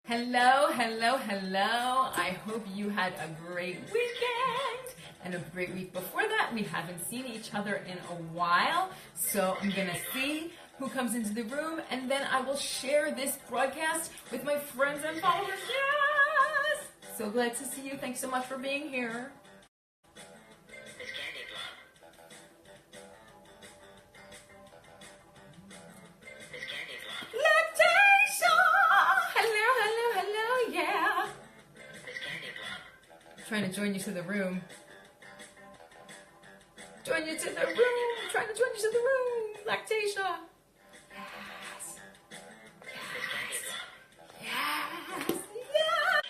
Hello, hello, hello. I hope you had a great weekend and a great week before that. We haven't seen each other in a while, so I'm going to see who comes into the room, and then I will share this broadcast with my friends and followers. Yes! So glad to see you. Thanks so much for being here. Lactatia! Hello, hello, hello, yeah. Trying to join you to the room. Join you to the room. Trying to join you to the room. Lactatia. Yes. Yes. Yes.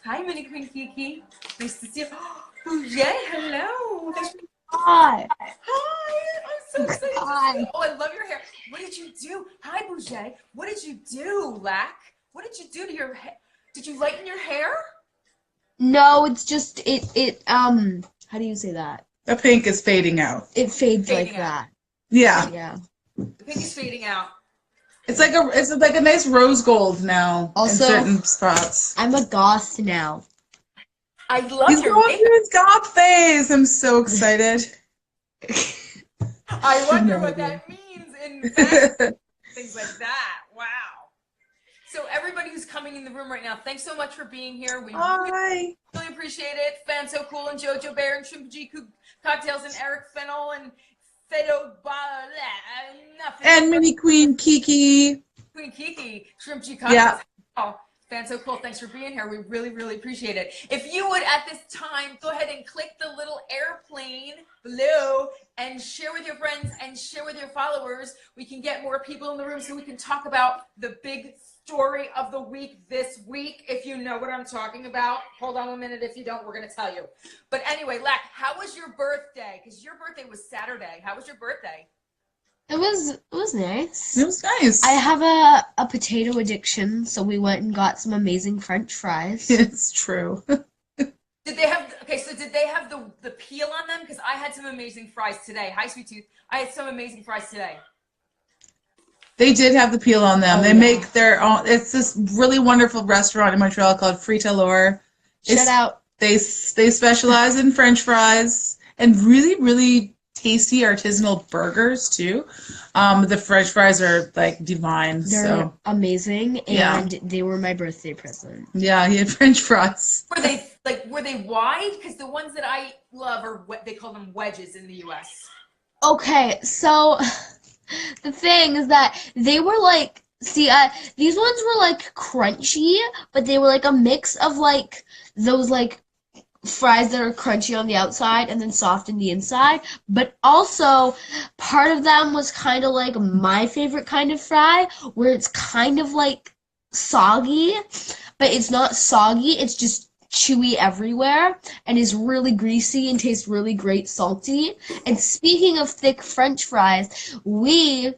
Hi, Mini Queen Kiki. Nice to see you. Bouger, hello. Hi. Hi. I'm so excited Hi. to see you. Oh, I love your hair. What did you do? Hi, Bouger. What did you do, Lac? What did you do to your hair? Did you lighten your hair? No, it's just how do you say that? The pink is fading out. It fades Fading like that. Yeah. Yeah. The pink is fading out. It's like a nice rose gold now Also, in certain spots. I'm a goth now. I love He's your going makeup. through his goth phase. I'm so excited. I wonder what that means in fashion. Things like that. Wow. So everybody who's coming in the room right now, thanks so much for being here. We Hi. really appreciate it. Fan So Cool and Jojo Bear and Shrimp Cocktails and Eric Fennel and Fedo nothing. And Mini Queen Kiki. Queen Kiki, Shrimp G Cocktails. Yeah. Oh, Fan So Cool, thanks for being here. We really, really appreciate it. If you would, at this time, go ahead and click the little airplane below and share with your friends and share with your followers. We can get more people in the room so we can talk about the big story of the week this week. If you know what I'm talking about, hold on a minute. If you don't, we're going to tell you. But anyway, Lac, how was your birthday? Because your birthday was Saturday. How was your birthday? It was nice. It was nice. I have a potato addiction, so we went and got some amazing French fries. It's true. Did they have the peel on them? Because I had some amazing fries today. Hi, Sweet Tooth. I had some amazing fries today. They did have the peel on them. Oh, They yeah. make their own. It's this really wonderful restaurant in Montreal called Frita Lore. Shout out. They specialize in French fries and really, really tasty artisanal burgers too. The French fries are like divine. They're amazing, Yeah. and they were my birthday present. Yeah, he had French fries. Were they wide? Because the ones that I love are they call them wedges in the U.S. Okay, so the thing is that they were like, these ones were like crunchy, but they were like a mix of like those like fries that are crunchy on the outside and then soft in the inside. But also, part of them was kind of like my favorite kind of fry, where it's kind of like soggy, but it's not soggy, it's just chewy everywhere and is really greasy and tastes really great salty. And speaking of thick French fries, we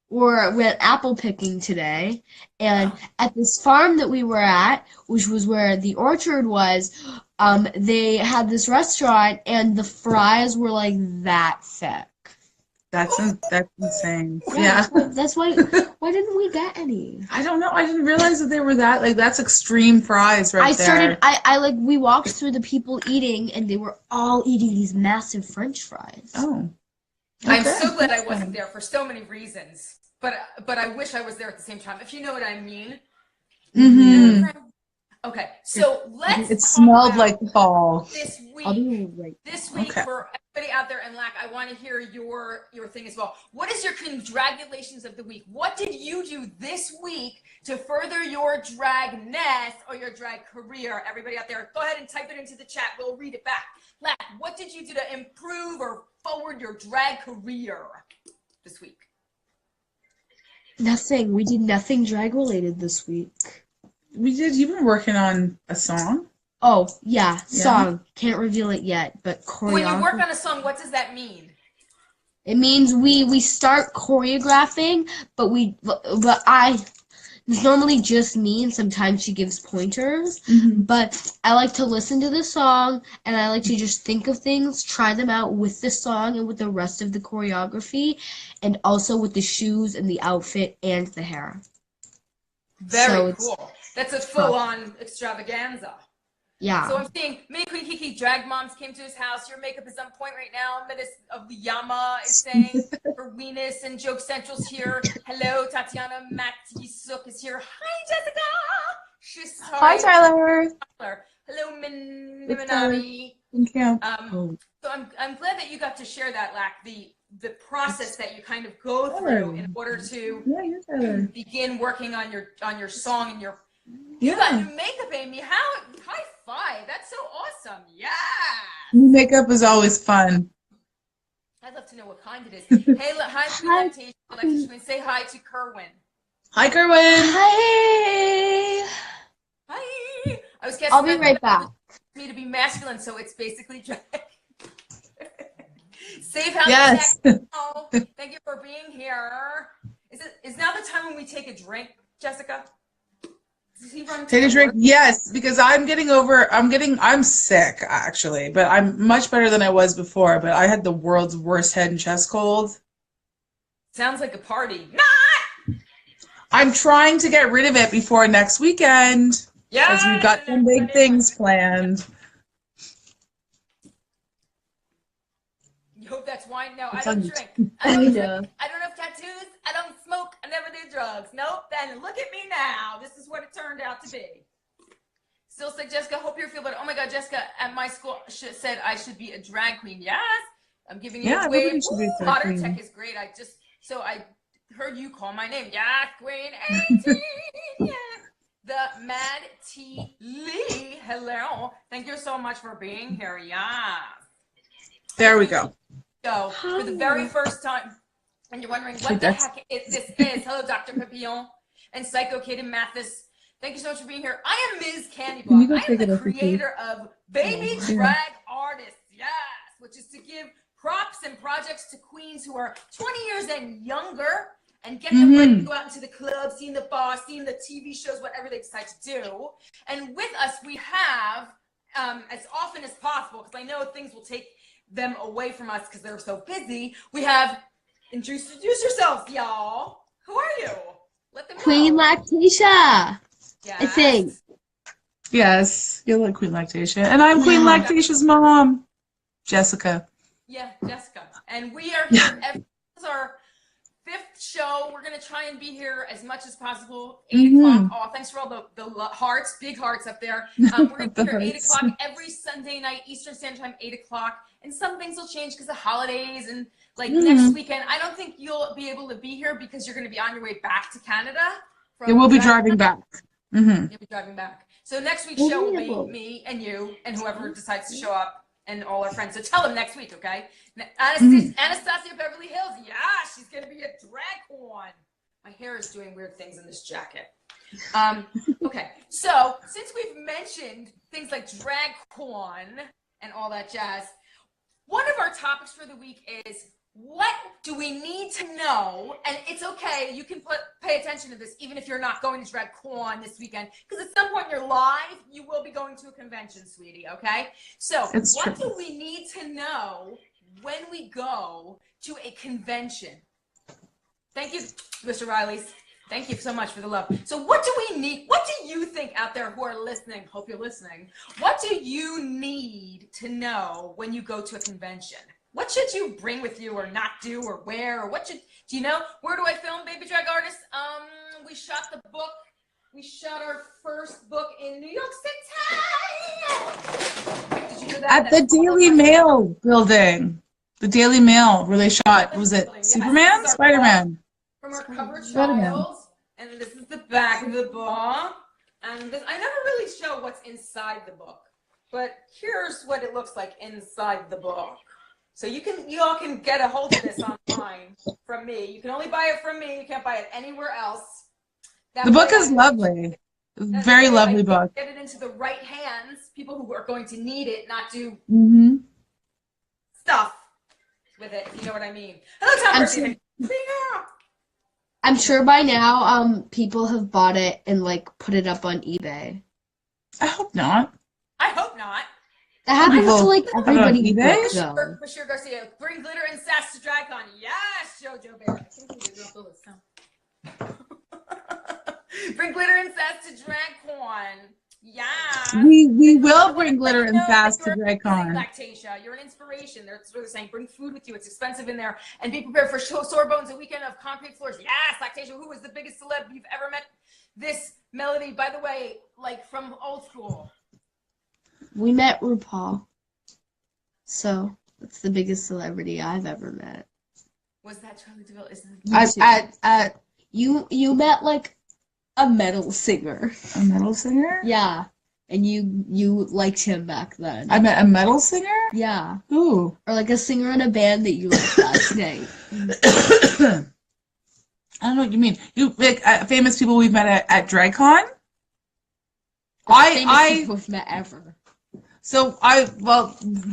went apple picking today, and at this farm that we were at, which was where the orchard was, they had this restaurant, and the fries were like that thick. That's insane. Yeah. That's why. Why didn't we get any? I don't know. I didn't realize that they were that like that's extreme fries right there. We walked through the people eating, and they were all eating these massive French fries. Oh. I'm Okay. so glad I wasn't there for so many reasons. But I wish I was there at the same time, if you know what I mean. Mm-hmm. Okay, so let's It talk smelled about like fall. this week. I'll be right. This week, Okay. for everybody out there, and Lac, I want to hear your thing as well. What is your congratulations of the week? What did you do this week to further your dragness or your drag career? Everybody out there, go ahead and type it into the chat. We'll read it back. Lac, what did you do to improve or forward your drag career this week? Nothing. We did nothing drag related this week. You've been working on a song? Oh, yeah, song. Can't reveal it yet, but When you choreography. work on a song, what does that mean? It means we start choreographing, but it's normally just me, and sometimes she gives pointers. Mm-hmm. But I like to listen to the song, and I like to just think of things, try them out with the song and with the rest of the choreography, and also with the shoes and the outfit and the hair. Very So cool. That's a full-on extravaganza. yeah. So I'm seeing Mini Queen Kiki drag moms came to his house. Your makeup is on point right now. Menace of Yama is saying for Weenus and Joke Central's here. Hello, Tatiana Matisuk is here. Hi, Jessica. She's Hi, sorry. Tyler. Hello, It's Tyler. Minami. Thank you. So I'm glad that you got to share that, Lack, the process that you kind of go through in order to Yeah, you're Tyler. begin working on your song and your. You got new makeup, Amy. High five. That's so awesome. Yeah. Makeup is always fun. I'd love to know what kind it is. Hey, hi, Lactatia. Lactatia, say hi to Kerwin. Hi, Kerwin. Hi. Hi. I was guessing I'll be right back. Me to be masculine, so it's basically drag. Save house. Yes. Oh, thank you for being here. Is now the time when we take a drink, Jessica? Take a drink. Yes, because I'm sick actually, but I'm much better than I was before, but I had the world's worst head and chest cold. Sounds like a party. Not! I'm trying to get rid of it before next weekend. Yeah. Because we've got some big things planned. You hope that's wine? No, I don't drink. I don't drink. I don't have tattoos. I don't smoke. I never do drugs. Nope. Then look at me now. This is what it turned out to be. Still said, Jessica, hope you feel better. Oh my God, Jessica at my school said I should be a drag queen. Yes. I'm giving you a wave. Modern Tech is great. I heard you call my name. Yeah, Queen 18. Yeah. The Mad T. Lee. Hello. Thank you so much for being here. Yeah. There we go. So, for the very first time, and you're wondering what the heck this is. Hello, Dr. Papillon and Psycho Kid and Mathis. Thank you so much for being here. I am Ms. Candyblock. I am the creator of Baby Drag Artists. Yes, which is to give props and projects to queens who are 20 years and younger and get them ready to go out into the club, seeing the boss, seeing the TV shows, whatever they decide to do. And with us, we have, as often as possible, because I know things will take them away from us because they're so busy. We have introduce yourselves, y'all. Who are you? Let them know. Queen Lactatia. Yes. I think. Yes, you're like Queen Lactatia, and I'm Queen Lactatia's mom, Jessica. Yeah, Jessica, and we are here. This is our 5th show. We're gonna try and be here as much as possible. 8 o'clock. Oh, thanks for all the hearts, big hearts up there. We're gonna be here 8 o'clock every Sunday night, Eastern Standard Time, 8 o'clock. And some things will change because of holidays and like next weekend. I don't think you'll be able to be here because you're going to be on your way back to Canada. Yeah, we'll be driving back. You'll be driving back. So next week's show will be me and you and whoever decides to show up and all our friends. So tell them next week, okay? Anastasia Beverly Hills. Yeah, she's going to be a drag queen. My hair is doing weird things in this jacket. Okay, so since we've mentioned things like drag queen and all that jazz, one of our topics for the week is what do we need to know? And it's okay, you can pay attention to this even if you're not going to drag queen this weekend, because at some point in your life, you will be going to a convention, sweetie, okay? So what do we need to know when we go to a convention? Thank you, Mr. Riley's. Thank you so much for the love. So what do we need? What do you think out there who are listening? Hope you're listening. What do you need to know when you go to a convention? What should you bring with you or not do or wear? Or do you know? Where do I film Baby Drag Artists? We shot the book. We shot our first book in New York City. Did you know that? At the Daily Mail building. The Daily Mail where they shot, was it Superman? Spider-Man? From our cover trials, and this is the back of the book. And I never really show what's inside the book, but here's what it looks like inside the book. So you all can get a hold of this online from me. You can only buy it from me. You can't buy it anywhere else. The book is lovely. Very lovely book. Get it into the right hands. People who are going to need it, not do stuff with it. If you know what I mean. Hello, Tom. I'm sure by now, people have bought it and like put it up on eBay. I hope not. I hope not. That happens to like everybody's book, though. Bashir Garcia, bring glitter and sass to DragCon. Yes, JoJo Bear. I think we did this Bring glitter and sass to DragCon. Yeah. We will bring Let glitter you and know that sass to you're amazing, DragCon. Lactatia. You're an inspiration. That's what they're saying. Bring food with you. It's expensive in there. And be prepared for sore bones, a weekend of concrete floors. Yes, Lactatia. Who was the biggest celeb you've ever met? This Melody, by the way, like from old school. We met RuPaul. So that's the biggest celebrity I've ever met. Was that Charlie DeVille? You met like a metal singer. A metal singer? Yeah. And you liked him back then. I met a metal singer? Yeah. Who? Or like a singer in a band that you liked last night. I don't know what you mean. You like famous people we've met at DragCon? Famous people we've met ever. So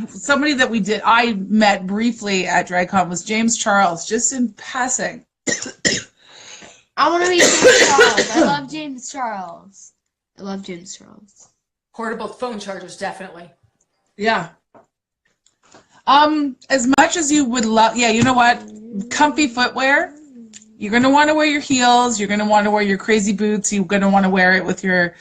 somebody that I met briefly at DragCon was James Charles, just in passing. I want to meet James Charles. I love James Charles. I love James Charles. Portable phone chargers, definitely. Yeah. As much as you would love, yeah, you know what? Comfy footwear. You're going to want to wear your heels. You're going to want to wear your crazy boots. You're going to want to wear it with your,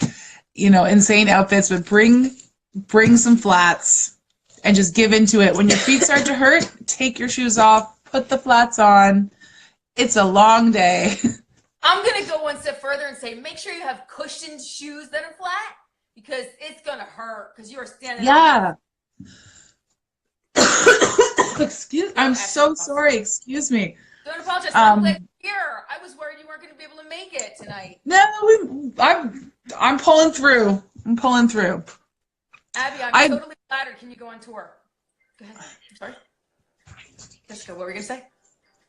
insane outfits, but bring some flats and just give into it. When your feet start to hurt, take your shoes off, put the flats on. It's a long day. I'm going to go one step further and say, make sure you have cushioned shoes that are flat because it's going to hurt because you are standing Yeah. I'm so sorry. Excuse me. Don't apologize. I'm glad you're here. I was worried you weren't going to be able to make it tonight. No, I'm pulling through. I'm pulling through. Abby, I'm totally flattered. Can you go on tour? Go ahead. I'm sorry. Jessica, what were you going to say?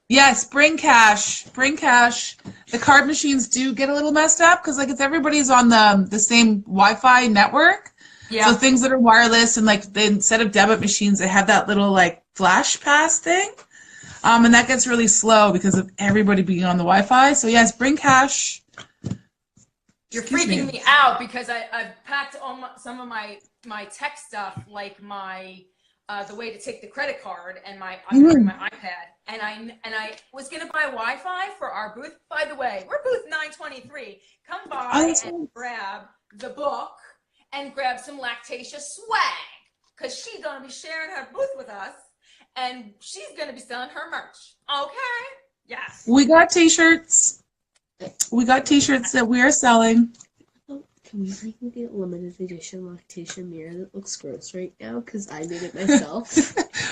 Yes, bring cash. Bring cash. The card machines do get a little messed up because it's everybody's on the same Wi-Fi network. Yeah. So things that are wireless and instead of debit machines, they have that little flash pass thing. And that gets really slow because of everybody being on the Wi-Fi. So yes, bring cash. You're freaking me out because I've packed some of my tech stuff, like the way to take the credit card, and I'm gonna bring my iPad, and I was gonna buy Wi-Fi for our booth. By the way, we're booth 923. Come by and grab the book and grab some Lactatia swag because she's gonna be sharing her booth with us, and she's gonna be selling her merch. Okay? Yes. We got t-shirts. We got t-shirts that we are selling. Can we get a limited edition Lactatia mirror that looks gross right now? Because I made it myself.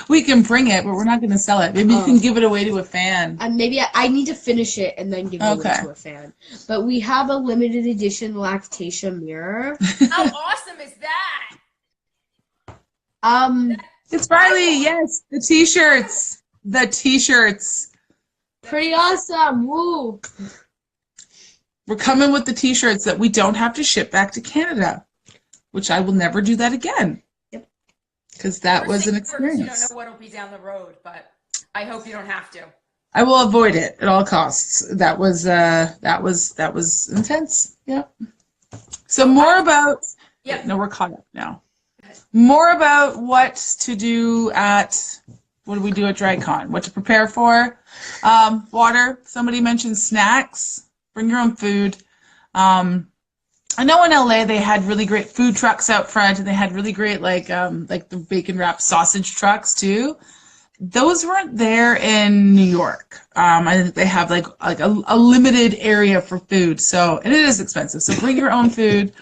We can bring it, but we're not going to sell it. Maybe you can give it away to a fan. Maybe I need to finish it and then give it away to a fan. But we have a limited edition Lactatia mirror. How awesome is that? It's Riley. Yes, the t-shirts. The t-shirts. Pretty awesome. Woo. We're coming with the t-shirts that we don't have to ship back to Canada, which I will never do that again. Yep. Because that was an experience. You don't know what will be down the road, but I hope you don't have to. I will avoid it at all costs. That was intense. Yep. So more about. Yep. No, we're caught up now. More about what to do what do we do at DragCon? What to prepare for? Water. Somebody mentioned snacks. Bring your own food. I know in LA they had really great food trucks out front, and they had really great like the bacon wrapped sausage trucks too. Those weren't there in New York. I think they have like a limited area for food. So, and it is expensive. So bring your own food.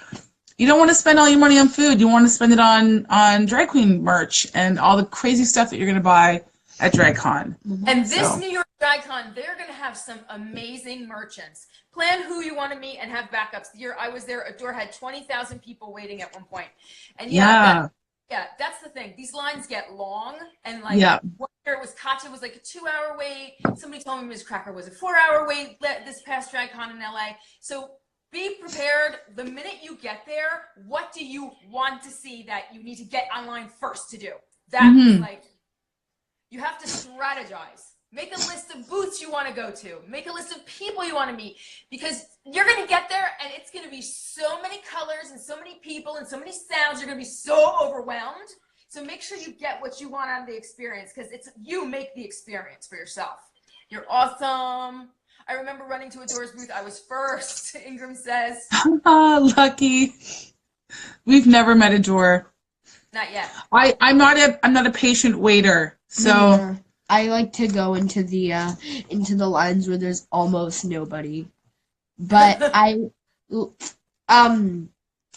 You don't want to spend all your money on food. You want to spend it on drag queen merch and all the crazy stuff that you're going to buy at DragCon. And this New York DragCon, they're going to have some amazing merchants. Plan who you want to meet and have backups. The year I was there, Adore had 20,000 people waiting at one point. And that's the thing. These lines get long, and one year it was Katya was like a 2-hour wait. Somebody told me Ms. Cracker was a 4-hour wait this past DragCon in LA. So be prepared. The minute you get there, what do you want to see that you need to get online first to do? That's you have to strategize. Make a list of booths you want to go to. Make a list of people you want to meet, because you're going to get there and it's going to be so many colors and so many people and so many sounds. You're going to be so overwhelmed. So make sure you get what you want out of the experience, because you make the experience for yourself. You're awesome. I remember running to Adore's booth. I was first, Ingram says. Lucky. We've never met Adore. Not yet. I'm not a patient waiter. So I like to go into the lines where there's almost nobody. But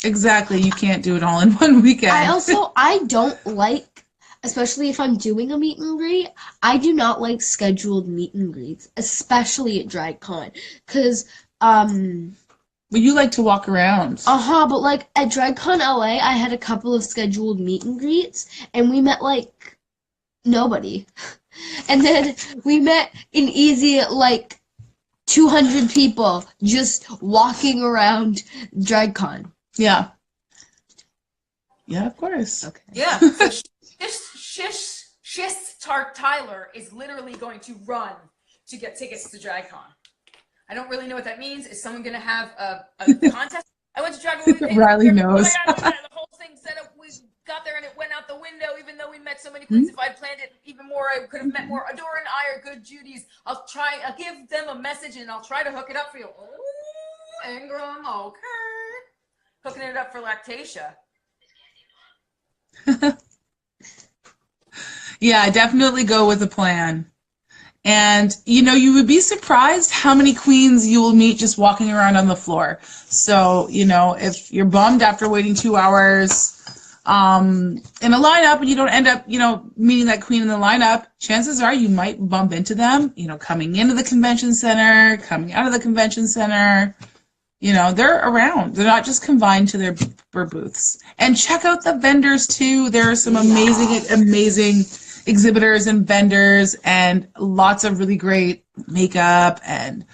exactly, you can't do it all in one weekend. I don't like, especially if I'm doing a meet and greet, I do not like scheduled meet and greets, especially at DragCon, because But you like to walk around. but like at DragCon LA, I had a couple of scheduled meet and greets, and we met like nobody. And then we met an easy like 200 people just walking around DragCon. Yeah. Yeah, of course. Okay. Yeah. So Shish Tyler is literally going to run to get tickets to DragCon. I don't really know what that means. Is someone going to have a contest? I went to DragCon. Riley knows. Oh my God, the whole thing set up. We got there and it went out the window. Even though we met so many queens, if I'd planned it even more, I could have met more. Adore and I are good Judies. I'll give them a message and I'll try to hook it up for you. Ooh, Ingram, okay. Hooking it up for Lactatia. Yeah, definitely go with a plan. And, you would be surprised how many queens you will meet just walking around on the floor. So, if you're bummed after waiting 2 hours in a lineup and you don't end up, meeting that queen in the lineup, chances are you might bump into them, coming into the convention center, coming out of the convention center. They're around. They're not just confined to their booths. And check out the vendors, too. There are some amazing exhibitors and vendors and lots of really great makeup and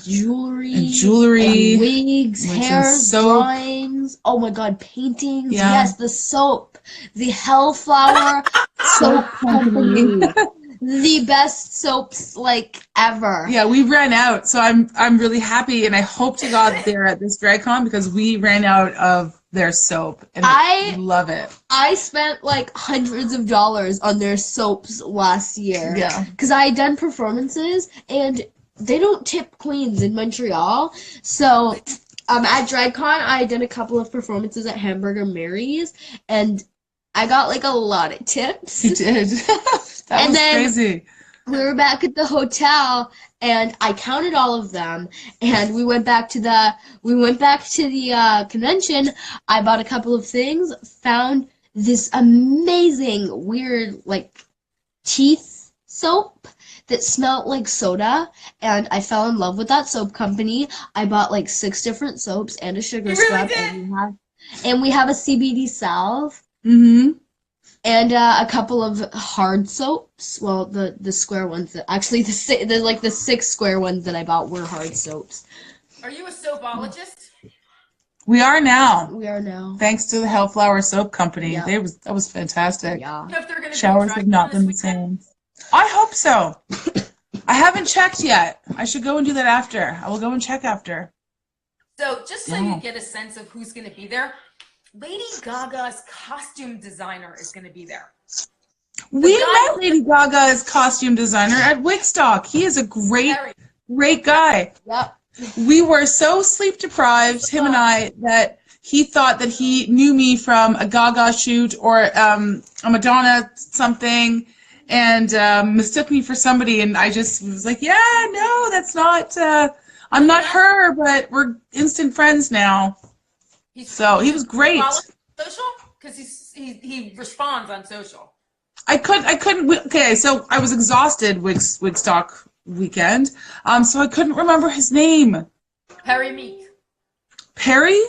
jewelry and wigs, hair, drawings, oh my God, paintings. Yes, the soap, the Hellflower soap company, the best soaps like ever. Yeah, we ran out, so I'm really happy, and I hope to God they're at this DragCon because we ran out of their soap, and I love it. I spent like hundreds of dollars on their soaps last year. Yeah. Because I had done performances, and they don't tip queens in Montreal. So at DragCon, I had done a couple of performances at Hamburger Mary's, and I got like a lot of tips. You did. That was crazy. We were back at the hotel, and I counted all of them, and we went back to the convention. I bought a couple of things, found this amazing weird like teeth soap that smelled like soda, and I fell in love with that soap company. I bought like 6 different soaps and a sugar scrub, and we have a CBD salve. Mm-hmm. And a couple of hard soaps. Well, the square ones that actually the 6 square ones that I bought were hard soaps. Are you a soapologist? We are now. We are now. Thanks to the Hellflower Soap Company. Yeah. That was fantastic. Yeah. You know if they're gonna Showers have not been the same. I hope so. I haven't checked yet. I should go and do that after. I will go and check after. So just so you get a sense of who's going to be there, Lady Gaga's costume designer is going to be there. We met Lady Gaga's costume designer at Wickstock. He is a great guy. Yep. We were so sleep deprived, him and I, that he thought that he knew me from a Gaga shoot or a Madonna something, and mistook me for somebody. And I just was like, "Yeah, no, that's not. I'm not her, but we're instant friends now." So he was great. Social? Because he responds on social. I couldn't. Okay, so I was exhausted Wigstock weekend. So I couldn't remember his name. Perry Meek. Perry?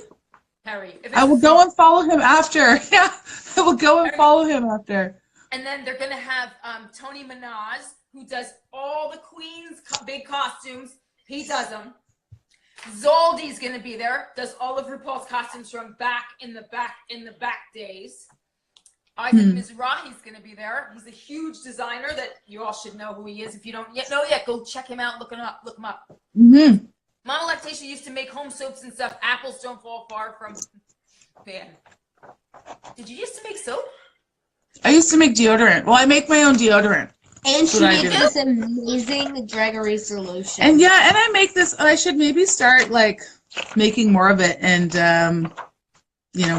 Perry. I will go and follow him after. Yeah, I will go and follow him after. And then they're gonna have Tony Manaz, who does all the Queen's big costumes. He does them. Zoldy's gonna be there, does all of RuPaul's costumes from back in the back days. Isaac Mizrahi's gonna be there. He's a huge designer that you all should know who he is. If you don't yet know yet, go check him out, look him up. Mm-hmm. Mama Lactatia used to make home soaps and stuff. Apples don't fall far from man. Did you used to make soap? I used to make deodorant. Well, I make my own deodorant. And she what I makes do. this amazing drag eraser lotion. And yeah, and I make this. I should maybe start like making more of it and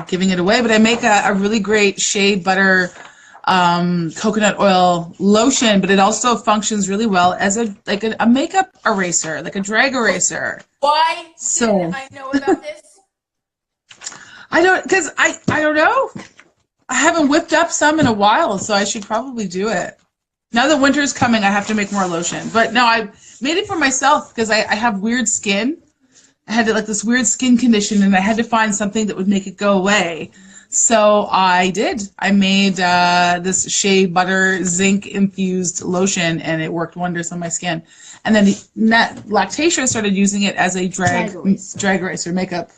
giving it away. But I make a really great shea butter coconut oil lotion, but it also functions really well as a makeup eraser, like a drag eraser. Why So didn't I know about this? I don't know. I haven't whipped up some in a while, so I should probably do it. Now that winter's coming, I have to make more lotion. But no, I made it for myself because I have weird skin. I had like this weird skin condition, and I had to find something that would make it go away. So I did. I made this shea butter zinc infused lotion, and it worked wonders on my skin. And then Lactatia started using it as a drag eraser, makeup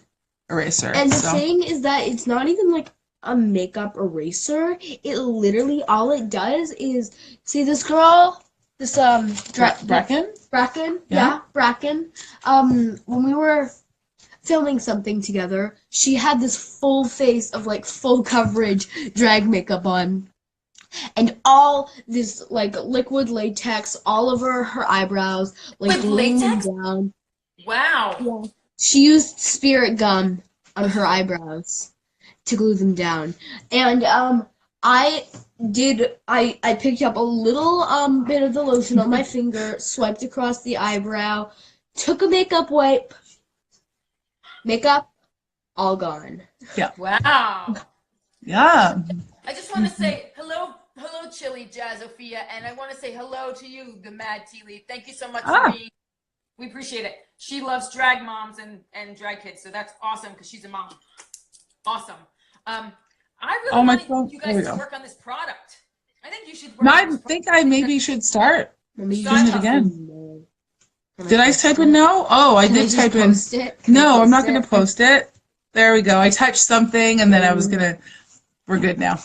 eraser. And the thing is that it's not even like a makeup eraser. It literally, all it does is, see this girl, this Bracken? Bracken, Yeah. Bracken. When we were filming something together, she had this full face of like full coverage drag makeup on, and all this like liquid latex all over her eyebrows, like With gluing them latex? down. Wow. Yeah. She used spirit gum on her eyebrows to glue them down. And I picked up a little bit of the lotion on my finger, swiped across the eyebrow, took a makeup wipe, makeup all gone. Wow. Yeah. I just want to say hello, Chili Jazzofia, and I want to say hello to you, the Mad Tea Leaf. Thank you so much for being. We appreciate it. She loves drag moms and drag kids, so that's awesome because she's a mom. Awesome. I really want you guys to work on this product. I think you should work on this think I maybe should start doing it again. No. Did I type in no? Oh, I did type in. No, I'm not going to post it. There we go. I touched something, and then I was going to. We're good now.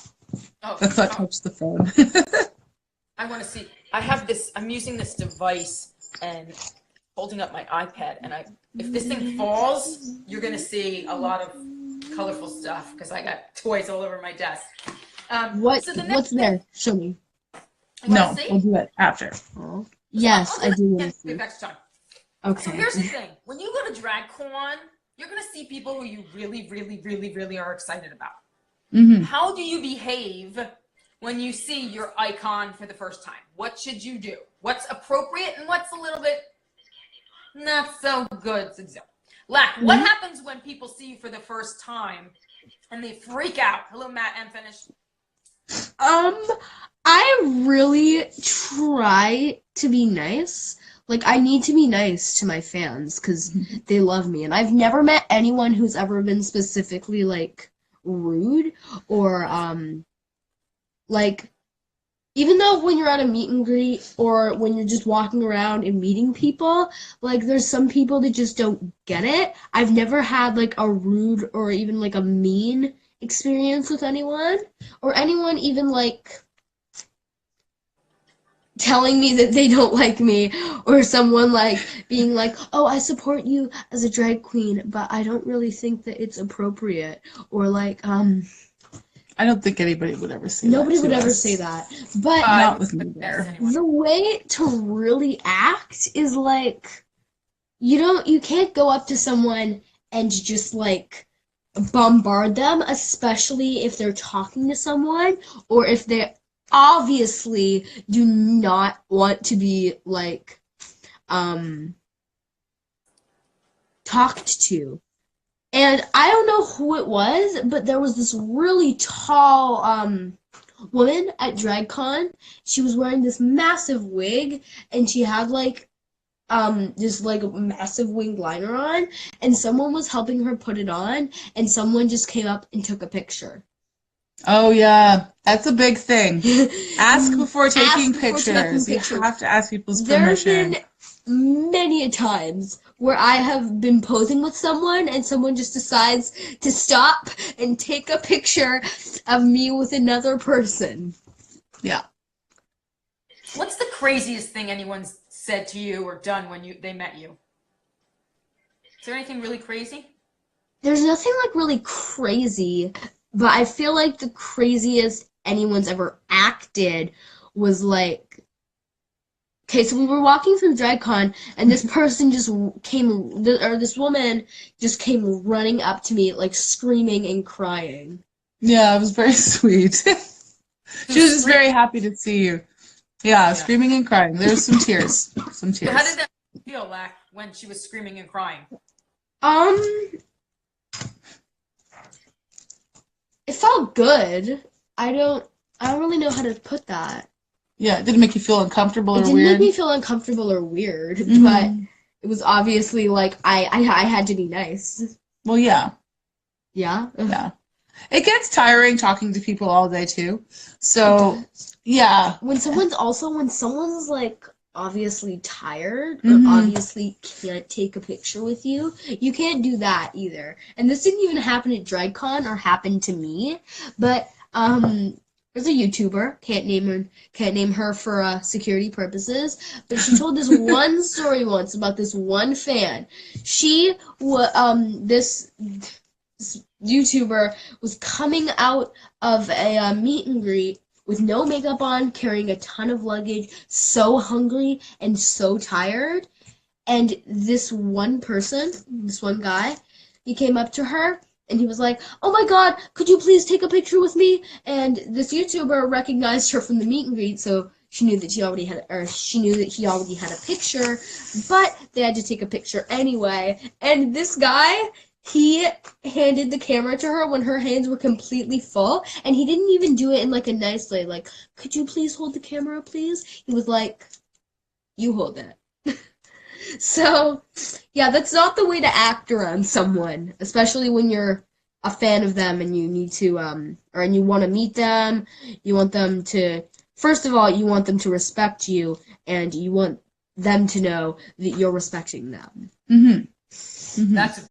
Oh, Let's not touch the phone. I want to see. I have this. I'm using this device and holding up my iPad, and if this thing falls, you're going to see a lot of colorful stuff because I got toys all over my desk. What's there? Show me. No, we'll do it after. Oh. Yes, I do want to see. Okay. So here's the thing. When you go to DragCon, you're going to see people who you really, really, really, really are excited about. Mm-hmm. How do you behave when you see your icon for the first time? What should you do? What's appropriate and what's a little bit not so good? Lack, what happens when people see you for the first time and they freak out? Hello, Matt, I'm finished. I really try to be nice. Like, I need to be nice to my fans because they love me. And I've never met anyone who's ever been specifically, like, rude or, like, even though when you're at a meet and greet or when you're just walking around and meeting people, like, there's some people that just don't get it. I've never had, like, a rude or even, like, a mean experience with anyone or anyone even, like, telling me that they don't like me or someone like being like, oh, I support you as a drag queen, but I don't really think that it's appropriate, or like I don't think anybody would ever say nobody that would ever us. say that, but Not with me there. the way to really act is like you can't go up to someone and just like bombard them, especially if they're talking to someone or if they obviously do not want to be like talked to. And I don't know who it was, but there was this really tall woman at DragCon. She was wearing this massive wig and she had like this like massive winged liner on, and someone was helping her put it on, and someone just came up and took a picture. Oh yeah, that's a big thing. Ask before taking pictures. You have to ask people's permission. There have been many times where I have been posing with someone and someone just decides to stop and take a picture of me with another person. Yeah. What's the craziest thing anyone's said to you or done when they met you? Is there anything really crazy? There's nothing like really crazy. But I feel like the craziest anyone's ever acted was like Okay, so we were walking through DragCon, and this person just this woman just came running up to me, like screaming and crying. Yeah, it was very sweet. She was just very happy to see you. Yeah, screaming and crying. There was some tears. Some tears. How did that feel, Lack, when she was screaming and crying? It felt good. I don't really know how to put that. Yeah, it didn't make you feel uncomfortable or It didn't weird. make me feel uncomfortable or weird, Mhm. but it was obviously like I had to be nice. Well, yeah. Yeah. Yeah. It gets tiring talking to people all day too. So, yeah. When someone's like obviously tired or Mhm. obviously can't take a picture with you, you can't do that either. And this didn't even happen at DragCon or happen to me, but there's a YouTuber, can't name her for security purposes, but she told this one story once about this one fan. This YouTuber was coming out of a meet and greet with no makeup on, carrying a ton of luggage, so hungry and so tired. And this one guy, he came up to her and he was like, "Oh my God, could you please take a picture with me?" And this YouTuber recognized her from the meet and greet, so she knew that he already had a picture, but they had to take a picture anyway. And this guy, he handed the camera to her when her hands were completely full, and he didn't even do it in like a nice way, like, "Could you please hold the camera, please?" He was like, "You hold it." So, yeah, that's not the way to act around someone, especially when you're a fan of them and you need to, and you want to meet them. You want them to, first of all, you want them to respect you, and you want them to know that you're respecting them. Mhm. Mhm.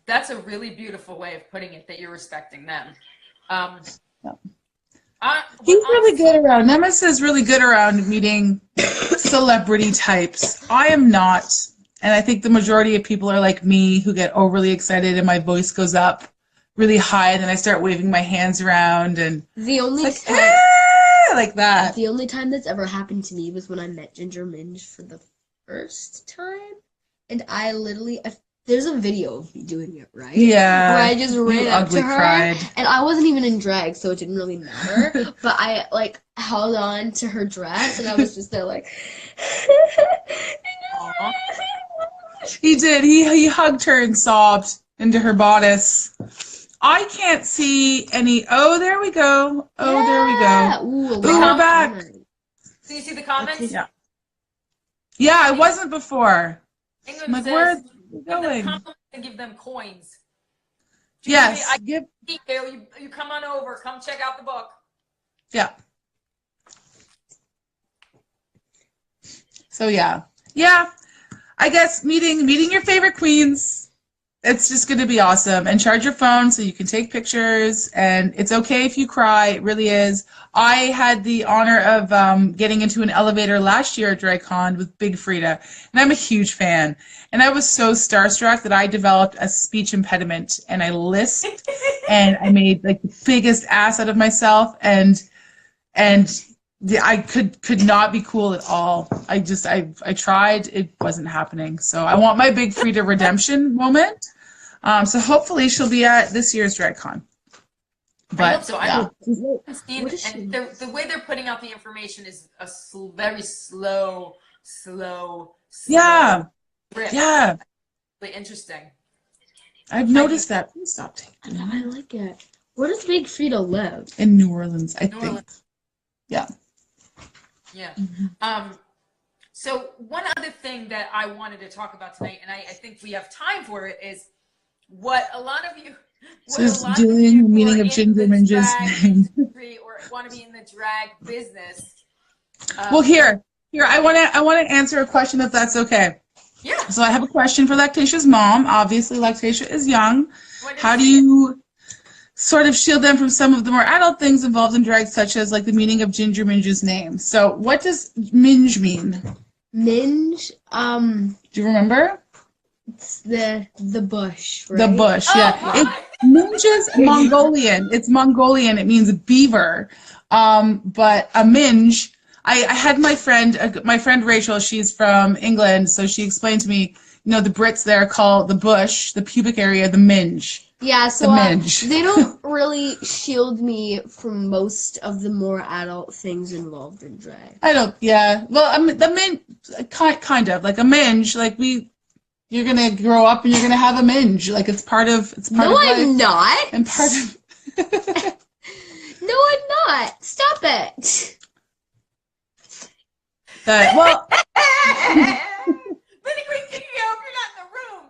That's a really beautiful way of putting it, that you're respecting them. He's really good around. Nemesis is really good around meeting celebrity types. I am not. And I think the majority of people are like me, who get overly excited and my voice goes up really high, and then I start waving my hands around and The only like, time like that. The only time that's ever happened to me was when I met Ginger Minge for the first time, and I literally, there's a video of me doing it, right? Yeah. Where I just ran You up to ugly her, cried. and I wasn't even in drag, so it didn't really matter. But I like held on to her dress, and I was just there like. Aw. He did. He hugged her and sobbed into her bodice. I can't see any. Oh, there we go. Oh, there we go. Ooh, Ooh, we're back. Do you see the comments? Yeah. Yeah, I wasn't before. England I'm like, says, where are we give them going? compliments and give them coins. Yes. You come on over. Come check out the book. Yeah. So yeah. I guess meeting your favorite queens. It's just going to be awesome. And charge your phone so you can take pictures. And it's okay if you cry. It really is. I had the honor of getting into an elevator last year at DragCon with Big Frida. And I'm a huge fan. And I was so starstruck that I developed a speech impediment. And I lisped. And I made like the biggest ass out of myself. And I could not be cool at all. I tried. It wasn't happening. So I want my Big Frida redemption moment. So hopefully she'll be at this year's DragCon. But I hope so. yeah. And the way they're putting out the information is a very slow Yeah. rip. Yeah. Really interesting. I've noticed that. Please stop taking I like it. Where does Big Frida live? in New Orleans, I New think. Orleans. Yeah. Yeah. So one other thing that I wanted to talk about tonight, and I think we have time for it, is what a lot of you. So it's doing the meaning of Ginger Minge's name. Or want to be in the drag business. Well, here, I want to answer a question if that's okay. Yeah. So I have a question for Lactatia's mom. Obviously, Lactatia is young. How do you sort of shield them from some of the more adult things involved in drag, such as like the meaning of Ginger Minge's name? So what does Minge mean? Minge, Do you remember? It's the bush, right? The bush, Oh yeah. my! Minge is Mongolian. It's Mongolian. It means beaver. But a minge, I had my friend Rachel, she's from England, so she explained to me, the Brits there call the bush, the pubic area, the minge. Yeah, so The minge. they don't really shield me from most of the more adult things involved in drag. I don't, yeah. Well, I mean, the minge, kind of, like a minge, like you're gonna grow up and you're gonna have a minge. Like it's part of No, life. I'm not. And part of No, I'm not. Stop it. that. Well, Vinny Green kicking you out if you're not in the room.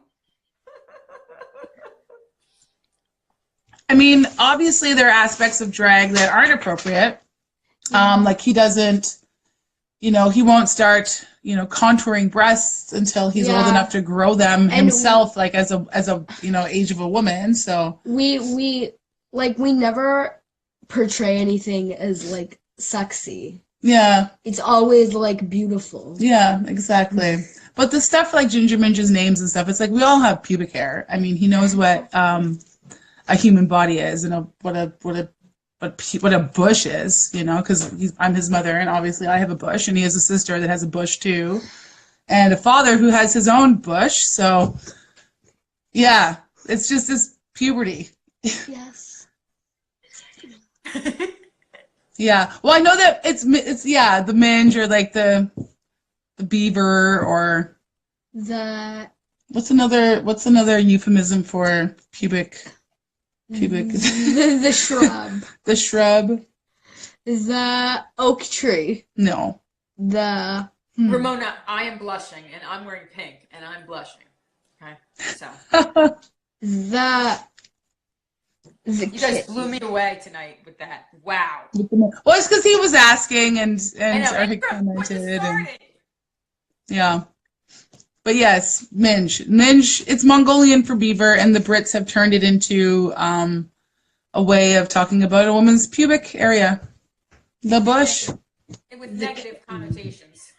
I mean, obviously there are aspects of drag that aren't appropriate. Like he doesn't, he won't start, contouring breasts until he's old Yeah. enough to grow them And himself, like as a age of a woman. So We never portray anything as like sexy. yeah, It's always like beautiful. yeah, exactly. But the stuff like Ginger Minge's names and stuff, it's like we all have pubic hair. I mean, he knows what a human body is and what a bush is, because I'm his mother and obviously I have a bush and he has a sister that has a bush too, and a father who has his own bush. So yeah, it's just this puberty. Yes. Yeah. Well, I know that it's the minge or like the beaver or The what's another euphemism for pubic the shrub. the shrub. The oak tree. No. The Ramona, I am blushing and I'm wearing pink and I'm blushing. Okay, so the you guys kitten. blew me away tonight with that. Wow. Well, it's because he was asking and I know. I And commented and started. yeah. But yes, minge. Minge, it's Mongolian for beaver, and the Brits have turned it into a way of talking about a woman's pubic area. The bush. With negative connotations.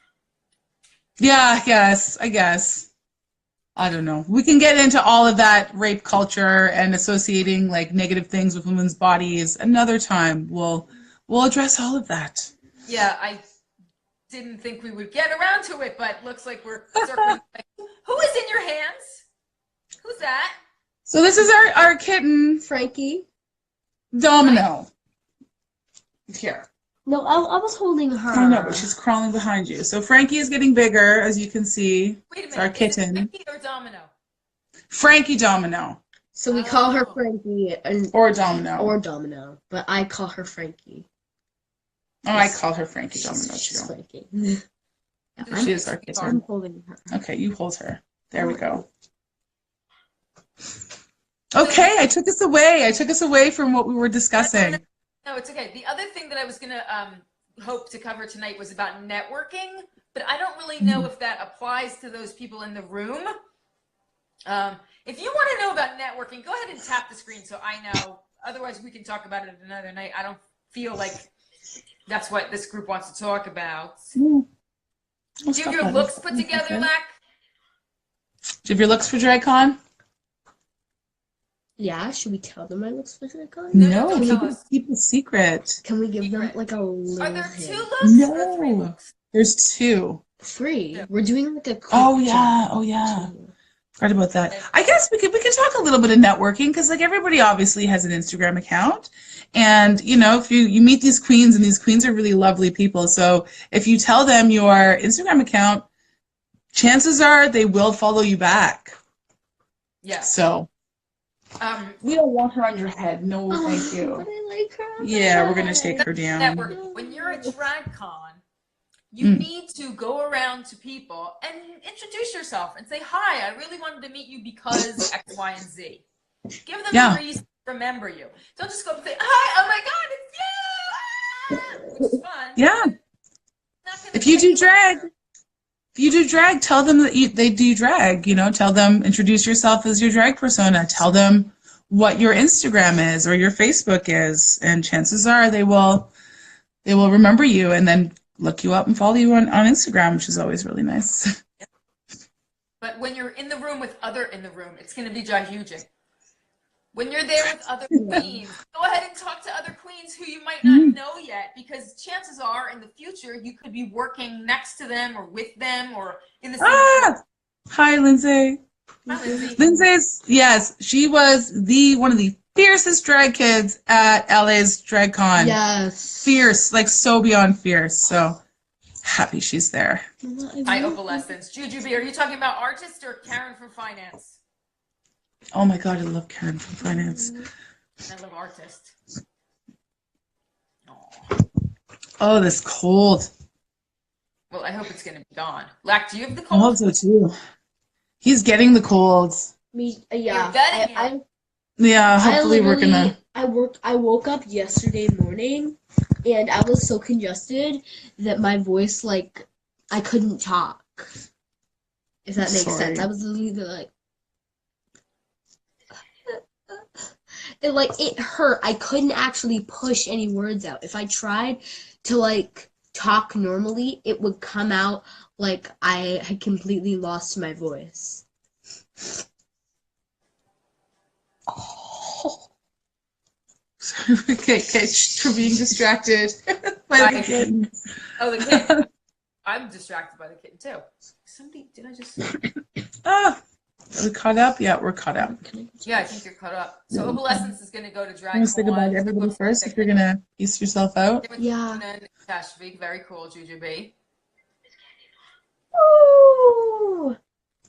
Yeah, I guess. I don't know. We can get into all of that rape culture and associating like negative things with women's bodies another time. We'll address all of that. Yeah, I didn't think we would get around to it, but looks like we're circling. Who is in your hands? Who's that? So this is our kitten, Frankie. Domino. Here. No, I was holding her. I know, but she's crawling behind you. So Frankie is getting bigger, as you can see. Wait a minute. It's our Is kitten. it Frankie or Domino? Frankie Domino. So we call her Oh. Frankie and Or Domino. or Domino, but I call her Frankie. Oh, I call her Frankie Domino She's too. Frankie. Yeah, She is our I'm kitten. holding her. Okay, you hold her. There we go. Okay, I took us away from what we were discussing. No, it's okay. The other thing that I was going to hope to cover tonight was about networking, but I don't really know if that applies to those people in the room. If you want to know about networking, go ahead and tap the screen so I know. Otherwise, we can talk about it another night. I don't feel like that's what this group wants to talk about. Do you have your looks put together, Lac? Do you have your looks for DragCon? Yeah, should we tell them my looks for the con? No, don't tell us. Keep it secret. Can we give them Secret. like a little Are there hint? 2 looks or 3 No. looks? There's 2. 3. Yeah. We're doing like a quick Oh yeah, chat. oh yeah. Forgot about that. I guess we could talk a little bit of networking because like everybody obviously has an Instagram account, and if you meet these queens, and these queens are really lovely people. So if you tell them your Instagram account, chances are they will follow you back. Yeah. So we don't want her on your head. No, Oh, thank you. but I like her. Yeah, we're gonna take her down. Network. When you're at DragCon, you need to go around to people and introduce yourself and say, "Hi, I really wanted to meet you because X, Y, and Z." Give them Yeah. a reason to remember you. Don't just go up and say, "Hi, oh my God, it's you!" Which is fun. Yeah. Not gonna If you get do anywhere. drag, tell them that they do drag. Tell them, introduce yourself as your drag persona. Tell them what your Instagram is or your Facebook is, and chances are they will remember you and then look you up and follow you on Instagram, which is always really nice. But when you're in the room with it's going to be jahuging. When you're there with other queens, go ahead and talk to other queens who you might not know yet, because chances are in the future you could be working next to them or with them or in the same room. Hi, Lindsay. Hi, Lindsay. Lindsay's, yes, she was one of the fiercest drag kids at LA's Drag Con. Yes. Fierce, like so beyond fierce. So happy she's there. Hi, Opalescence. Jujubee, are you talking about artist or Karen from finance? Oh my God, I love Karen from finance. I love artist. Oh, this cold. Well, I hope it's going to be gone. Lack, do you have the I cold? hope so too. He's getting the colds. Me, You're yeah. getting it. Yeah, hopefully we're gonna. I woke up yesterday morning, and I was so congested that my voice, like, I couldn't talk. If that makes sense. I was literally like, it hurt. I couldn't actually push any words out. If I tried to like talk normally, it would come out like I had completely lost my voice. Oh. Okay, for being distracted by the kitten. Oh, the kitten. I'm distracted by the kitten too. Did I just? Ah, are we caught up? Yeah, we're caught up. Yeah, I think you're caught up. So Opalescence is going to go to drag. I'm gonna say goodbye to everybody first. If you're gonna piece yourself out. Yeah. Very cool, Jujubee. Ooh.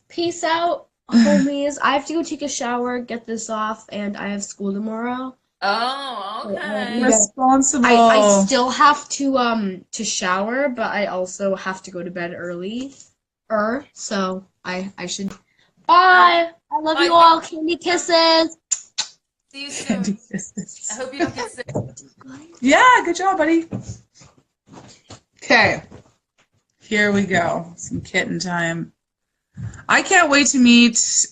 Peace out, homies. I have to go take a shower, get this off, and I have school tomorrow. Oh, okay. Responsible. I still have to shower, but I also have to go to bed early. So I should. Bye. I love you all. Candy kisses. See you soon. I hope you don't get sick. Yeah, good job, buddy. Okay. Here we go. Some kitten time. I can't wait to meet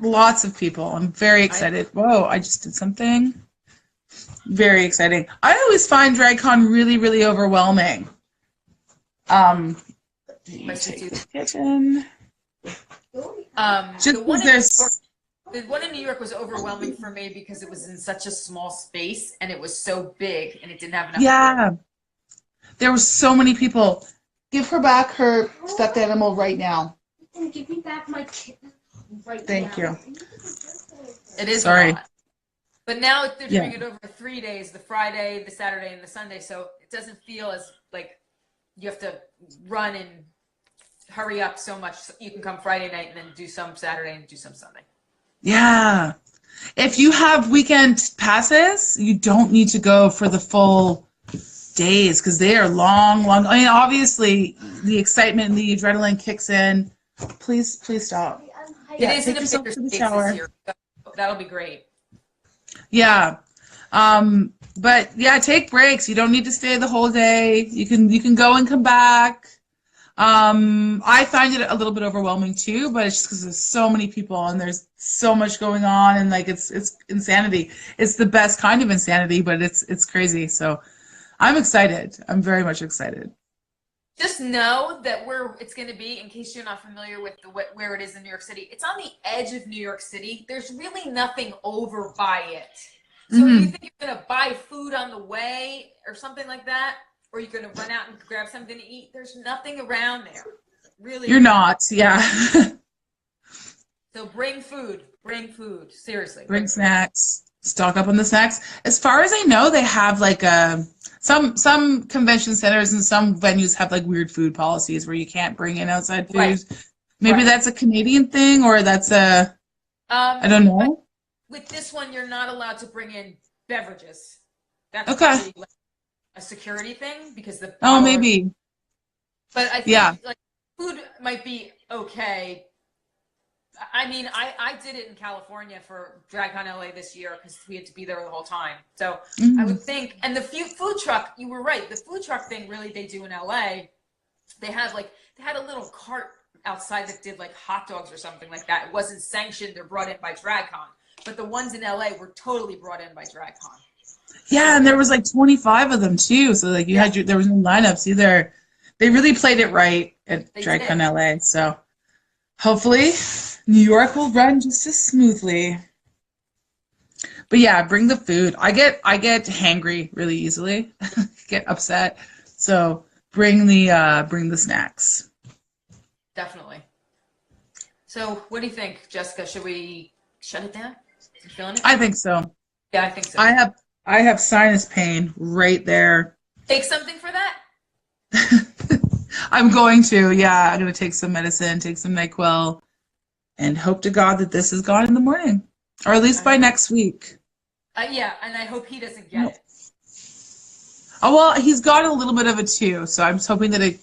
lots of people. I'm very excited. Whoa, I just did something. Very exciting. I always find DragCon really, really overwhelming. Kitchen. The one in New York was overwhelming for me because it was in such a small space and it was so big and it didn't have enough. Yeah. There were so many people. Give her back her stuffed animal right now. And give me back my kitten right now. Thank you. It is sorry. A lot. But now they're doing it over 3 days, the Friday, the Saturday, and the Sunday, so it doesn't feel as like you have to run and hurry up so much. You can come Friday night and then do some Saturday and do some Sunday. Yeah. If you have weekend passes, you don't need to go for the full days because they are long. I mean, obviously, the excitement and the adrenaline kicks in. Please stop. It is in a bigger space this year. That'll be great. Yeah. But yeah, take breaks. You don't need to stay the whole day. You can go and come back. I find it a little bit overwhelming too, but it's just because there's so many people and there's so much going on and like it's insanity. It's the best kind of insanity, but it's crazy. So I'm excited. I'm very much excited. Just know that it's going to be, in case you're not familiar with where it is in New York City, it's on the edge of New York City. There's really nothing over by it. So if you think you're going to buy food on the way or something like that, or you're going to run out and grab something to eat, there's nothing around there. Really. You're not, yeah. So bring food. Seriously. Bring snacks. Stock up on the snacks. As far as I know, they have like some convention centers and some venues have like weird food policies where you can't bring in outside food. Right. Maybe that's a Canadian thing or that's I don't know. With this one, you're not allowed to bring in beverages. That's okay. Like a security thing because the maybe. But I think like food might be okay. I mean, I did it in California for DragCon LA this year because we had to be there the whole time. So I would think, and the food truck, you were right. The food truck thing, really, they do in LA. They had a little cart outside that did like hot dogs or something like that. It wasn't sanctioned or brought in by DragCon, but the ones in LA were totally brought in by DragCon. Yeah, and there was like 25 of them too. So like there was no lineups either. They really played it right at DragCon LA. So hopefully New York will run just as smoothly. But yeah, bring the food. I get hangry really easily. Get upset. So bring the snacks. Definitely. So what do you think, Jessica? Should we shut it down? You feeling it? I think so. Yeah, I think so. I have sinus pain right there. Take something for that? I'm going to, yeah, I'm going to take some medicine, take some NyQuil, and hope to God that this is gone in the morning, or at least by next week. Yeah, and I hope he doesn't get it. Oh, well, he's got a little bit of it too, so I'm just hoping that it